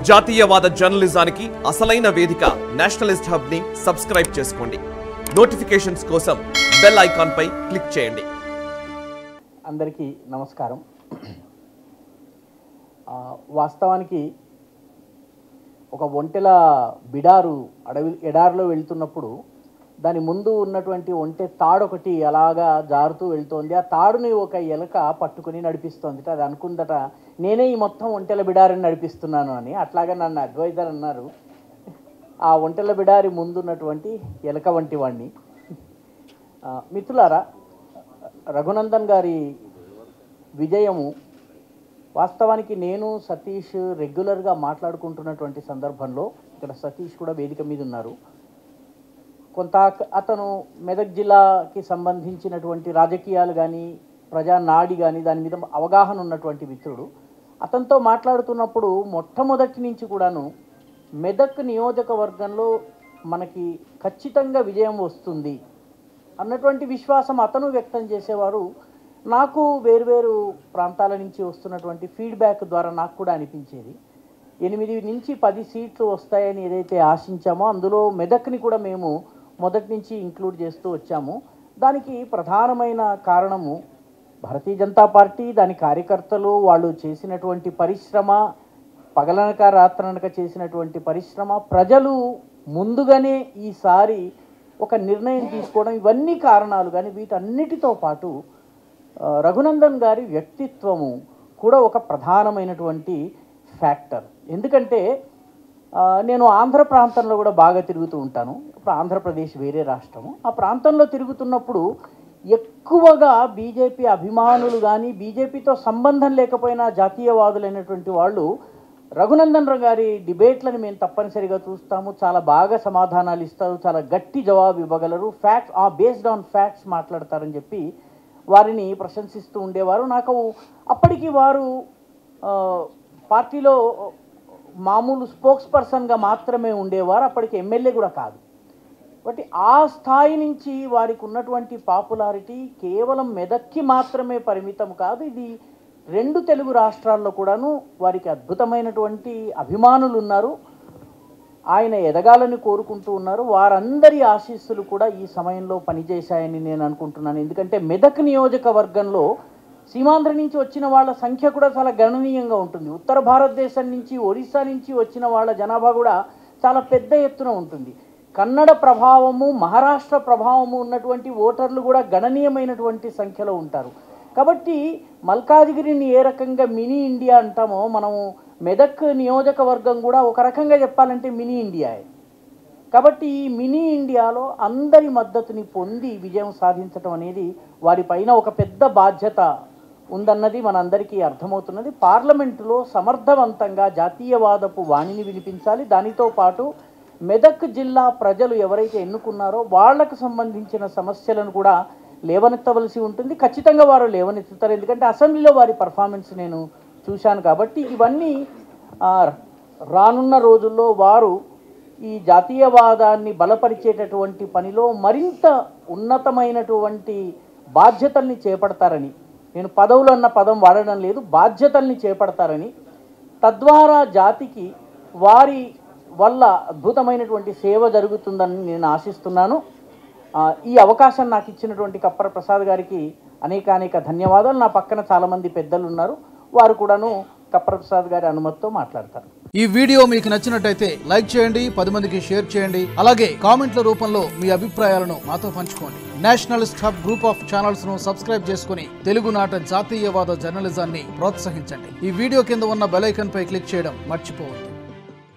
జాతీయవాద జర్నలిజానికి అసలైన వేదిక నేషనలిస్ట్ హబ్ ని సబ్స్క్రైబ్ చేసుకోండి. నోటిఫికేషన్స్ కోసం బెల్ ఐకాన్ పై క్లిక్ చేయండి. అందరికీ నమస్కారం. వాస్తవానికి ఒక ఒంటెల బిడారు ఎడారిలో వెళ్తున్నప్పుడు దాని ముందు ఉన్నటువంటి ఒంటె తాడు ఒకటి అలాగా జారుతూ వెళ్తోంది. ఆ తాడుని ఒక ఎలక పట్టుకుని నడిపిస్తోంది. అది అనుకుందట, నేనే ఈ మొత్తం ఒంటెల బిడారిని నడిపిస్తున్నాను అని. అట్లాగా నన్ను అడ్వైజర్ అన్నారు, ఆ ఒంటెల బిడారి ముందున్నటువంటి ఎలక వంటి వాడిని. మిత్రులారా, రఘునందన్ గారి విజయము వాస్తవానికి నేను సతీష్ రెగ్యులర్గా మాట్లాడుకుంటున్నటువంటి సందర్భంలో, ఇక్కడ సతీష్ కూడా వేదిక మీద ఉన్నారు, కొంత అతను మెదక్ జిల్లాకి సంబంధించినటువంటి రాజకీయాలు కానీ ప్రజానాడి కానీ దాని మీద అవగాహన ఉన్నటువంటి మిత్రుడు. అతనితో మాట్లాడుతున్నప్పుడు మొట్టమొదటి నుంచి కూడాను మెదక్ నియోజకవర్గంలో మనకి ఖచ్చితంగా విజయం వస్తుంది అన్నటువంటి విశ్వాసం అతను వ్యక్తం చేసేవారు. నాకు వేర్వేరు ప్రాంతాల నుంచి వస్తున్నటువంటి ఫీడ్బ్యాక్ ద్వారా నాకు కూడా అనిపించేది 8 నుంచి 10 సీట్లు వస్తాయని ఏదైతే ఆశించామో అందులో మెదక్ని కూడా మేము మొదటి నుంచి ఇంక్లూడ్ చేస్తూ వచ్చాము. దానికి ప్రధానమైన కారణము భారతీయ జనతా పార్టీ, దాని కార్యకర్తలు, వాళ్ళు చేసినటువంటి పరిశ్రమ, పగలనక రాత్రనక చేసినటువంటి పరిశ్రమ, ప్రజలు ముందుగానే ఈసారి ఒక నిర్ణయం తీసుకోవడం, ఇవన్నీ కారణాలు. కానీ వీటన్నిటితో పాటు రఘునందన్ గారి వ్యక్తిత్వము కూడా ఒక ప్రధానమైనటువంటి ఫ్యాక్టర్. ఎందుకంటే నేను ఆంధ్ర ప్రాంతంలో కూడా బాగా తిరుగుతూ ఉంటాను. ఇప్పుడు ఆంధ్రప్రదేశ్ వేరే రాష్ట్రము. ఆ ప్రాంతంలో తిరుగుతున్నప్పుడు ఎక్కువగా బీజేపీ అభిమానులు కానీ బీజేపీతో సంబంధం లేకపోయినా జాతీయవాదులైనటువంటి వాళ్ళు రఘునందన్ గారి డిబేట్లను మేము తప్పనిసరిగా చూస్తాము. చాలా బాగా సమాధానాలు ఇస్తారు, చాలా గట్టి జవాబు ఇవ్వగలరు, ఫ్యాక్ట్స్ బేస్డ్ ఆన్ ఫ్యాక్ట్స్ మాట్లాడతారని చెప్పి వారిని ప్రశంసిస్తూ ఉండేవారు. నాకు అప్పటికి వారు పార్టీలో మామూలు స్పోక్స్ పర్సన్గా మాత్రమే ఉండేవారు, అప్పటికి ఎమ్మెల్యే కూడా కాదు. బట్ ఆ స్థాయి నుంచి వారికి ఉన్నటువంటి పాపులారిటీ కేవలం మెదక్కి మాత్రమే పరిమితం కాదు, ఇది 2 తెలుగు రాష్ట్రాల్లో కూడాను వారికి అద్భుతమైనటువంటి అభిమానులు ఉన్నారు. ఆయన ఎదగాలని కోరుకుంటూ ఉన్నారు. వారందరి ఆశీస్సులు కూడా ఈ సమయంలో పనిచేశాయని నేను అనుకుంటున్నాను. ఎందుకంటే మెదక్ నియోజకవర్గంలో సీమాంధ్ర నుంచి వచ్చిన వాళ్ళ సంఖ్య కూడా చాలా గణనీయంగా ఉంటుంది. ఉత్తర భారతదేశం నుంచి, ఒరిస్సా నుంచి వచ్చిన వాళ్ళ జనాభా కూడా చాలా పెద్ద ఎత్తున ఉంటుంది. కన్నడ ప్రభావము, మహారాష్ట్ర ప్రభావము ఉన్నటువంటి ఓటర్లు కూడా గణనీయమైనటువంటి సంఖ్యలో ఉంటారు. కాబట్టి మల్కాజిగిరిని ఏ రకంగా మినీ ఇండియా అంటామో, మనము మెదక్ నియోజకవర్గం కూడా ఒక రకంగా చెప్పాలంటే మినీ ఇండియాయే. కాబట్టి ఈ మినీ ఇండియాలో అందరి మద్దతుని పొంది విజయం సాధించడం అనేది వారిపైన ఒక పెద్ద బాధ్యత ఉందన్నది మనందరికీ అర్థమవుతున్నది. పార్లమెంటులో సమర్థవంతంగా జాతీయవాదపు వాణిని వినిపించాలి. దానితో పాటు మెదక్ జిల్లా ప్రజలు ఎవరైతే ఎన్నుకున్నారో వాళ్లకు సంబంధించిన సమస్యలను కూడా లేవనెత్తవలసి ఉంటుంది. ఖచ్చితంగా వారు లేవనెత్తుతారు, ఎందుకంటే అసెంబ్లీలో వారి పర్ఫార్మెన్స్ నేను చూశాను. కాబట్టి ఇవన్నీ రానున్న రోజుల్లో వారు ఈ జాతీయవాదాన్ని బలపరిచేటటువంటి పనిలో మరింత ఉన్నతమైనటువంటి బాధ్యతల్ని చేపడతారని, నేను పదవులు అన్న పదం వాడడం లేదు, బాధ్యతల్ని చేపడతారని, తద్వారా జాతికి వారి వల్ల అద్భుతమైనటువంటి సేవ జరుగుతుందని నేను ఆశిస్తున్నాను. ఈ అవకాశం నాకు ఇచ్చినటువంటి కప్పర ప్రసాద్ గారికి అనేక ధన్యవాదాలు. నా పక్కన చాలామంది పెద్దలు ఉన్నారు, వారు కూడాను కప్పర ప్రసాద్ గారి అనుమతితో మాట్లాడతారు. ఈ వీడియో మీకు నచ్చినట్టయితే లైక్ చేయండి, 10 మందికి షేర్ చేయండి. అలాగే కామెంట్ల రూపంలో మీ అభిప్రాయాలను మాతో పంచుకోండి. Nationalist hub group of channels ను సబ్స్క్రైబ్ చేసుకుని తెలుగునాట జాతీయవాద జర్నలిజాన్ని ప్రోత్సహించండి. ఈ వీడియో కింద ఉన్న బెల్ ఐకాన్ పై క్లిక్ చేయడం మర్చిపోవద్దు.